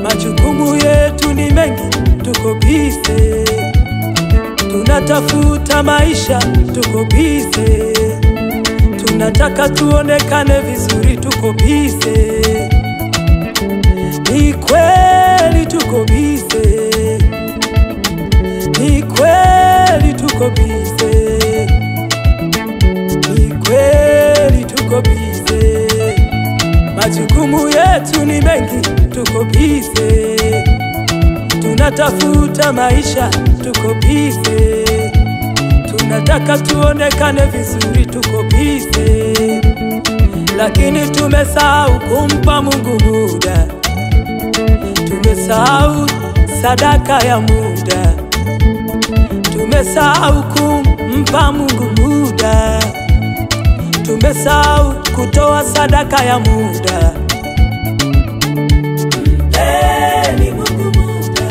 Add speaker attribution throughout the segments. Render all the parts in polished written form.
Speaker 1: Majukumu yetu ni mengi, tuko busy. Tunatafuta maisha, tuko busy. Tunataka tuonekane vizuri, tuko busy. Ni kweli tuko busy. Ni kweli tuko busy. Ni kweli tuko busy. Majukumu yetu ni mengi, tuko busy. Tunatafuta maisha, tuko busy. Tunataka tuonekane vizuri, tuko busy. Lakini tumesahau kumpa Mungu muda. Tumesahau sadaka ya muda. Tumesahau kumpa Mungu muda. Tumesahau kutoa sadaka ya muda. Mpeni Mungu muda.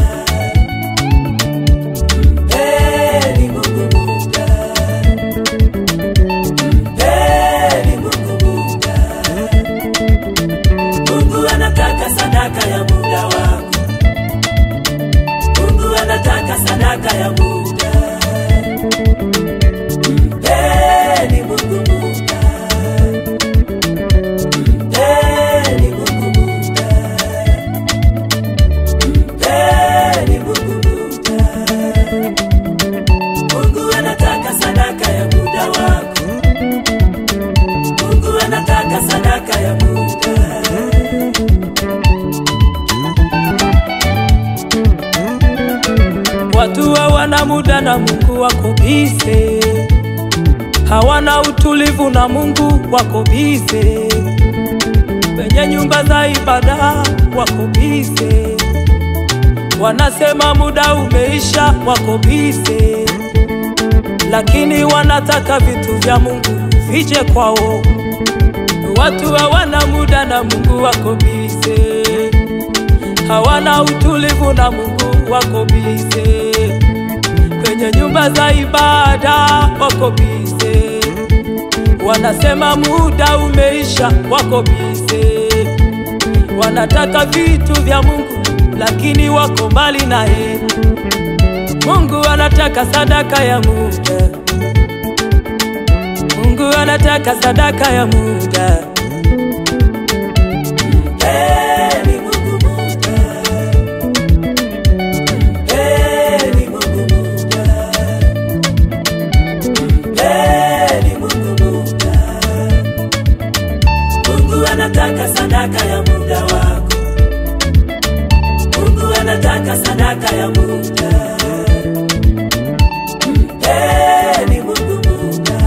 Speaker 1: Mpeni Mungu muda. Mpeni Mungu muda. Mungu anataka sadaka ya muda wako. Mungu anataka sadaka ya muda. Mpeni Mungu muda. Mpeni Mungu muda. Mpeni Mungu muda. Mungu anataka sadaka ya muda wako. Mungu anataka sadaka ya muda. Watu hawana muda na Mungu, wako busy. Hawana utulivu na Mungu, wako busy. Kwenye nyumba za ibada wako busy. Wanasema muda umeisha, wako busy. Lakini wanataka vitu vya Mungu vije kwao. Watu hawana muda na Mungu, wako busy. Hawana utulivu na Mungu, wako busy. Kwenye nyumba za ibada wako busy. Wanasema muda umeisha, wako busy. Wanataka vitu vya Mungu, lakini wako mbali naye. Mungu anataka sadaka ya muda. Mungu anataka sadaka ya muda. Mpeni Mungu muda. Mpeni Mungu muda. Mpeni Mungu muda. Mungu anataka sadaka ya muda wako. Mungu anataka sadaka ya muda. Mpeni Mungu muda.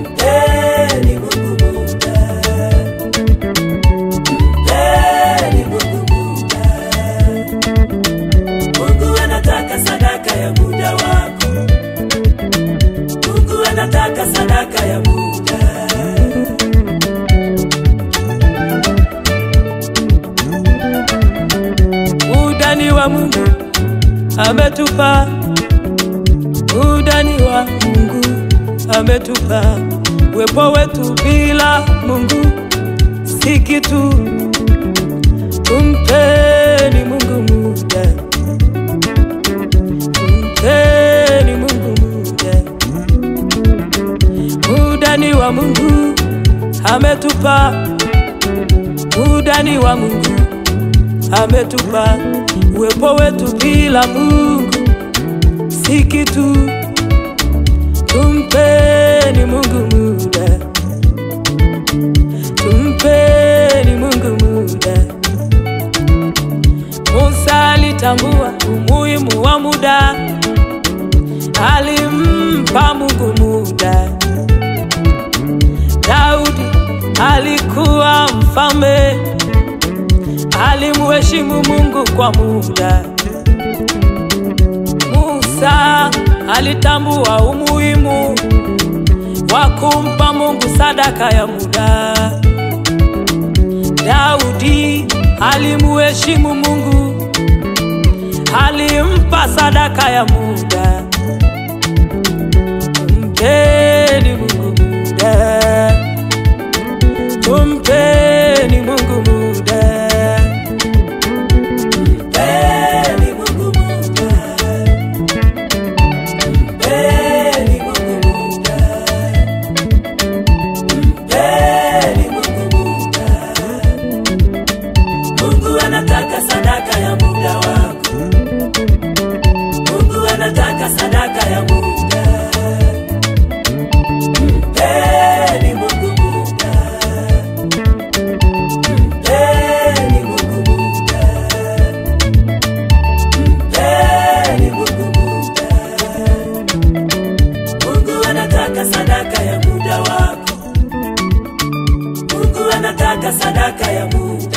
Speaker 1: Mpeni Mungu muda. Mpeni Mungu muda. Mungu anataka sadaka ya muda wako. Mungu anataka sadaka ya muda. Muda ni wa Mungu ametupa. Muda ni wa Mungu ametupa. Uwepo wetu bila Mungu si kitu. Tumpeni Mungu muda. Tumpeni Mungu muda. Muda ni wa Mungu ametupa. Muda ni wa Mungu ametupa. Uwepo wetu bila Mungu si kitu. Tumpeni Mungu muda. Tumpeni Mungu muda. Musa alitambua umuhimu wa muda. Alimpa Mungu muda. Daudi alikuwa mfalme. Alimheshimu Mungu kwa muda. Musa alitambua umuhimu wa kumpa Mungu sadaka ya muda. Daudi alimheshimu Mungu, alimpa sadaka ya muda. Tumpeni Mungu muda. Tumpeni Mungu muda. Mungu anataka sadaka ya muda wako. Mungu anataka sadaka ya muda. Mpeni Mungu muda. Mpeni Mungu muda. Mpeni Mungu muda. Mungu anataka sadaka ya muda wako. Mungu anataka sadaka ya muda.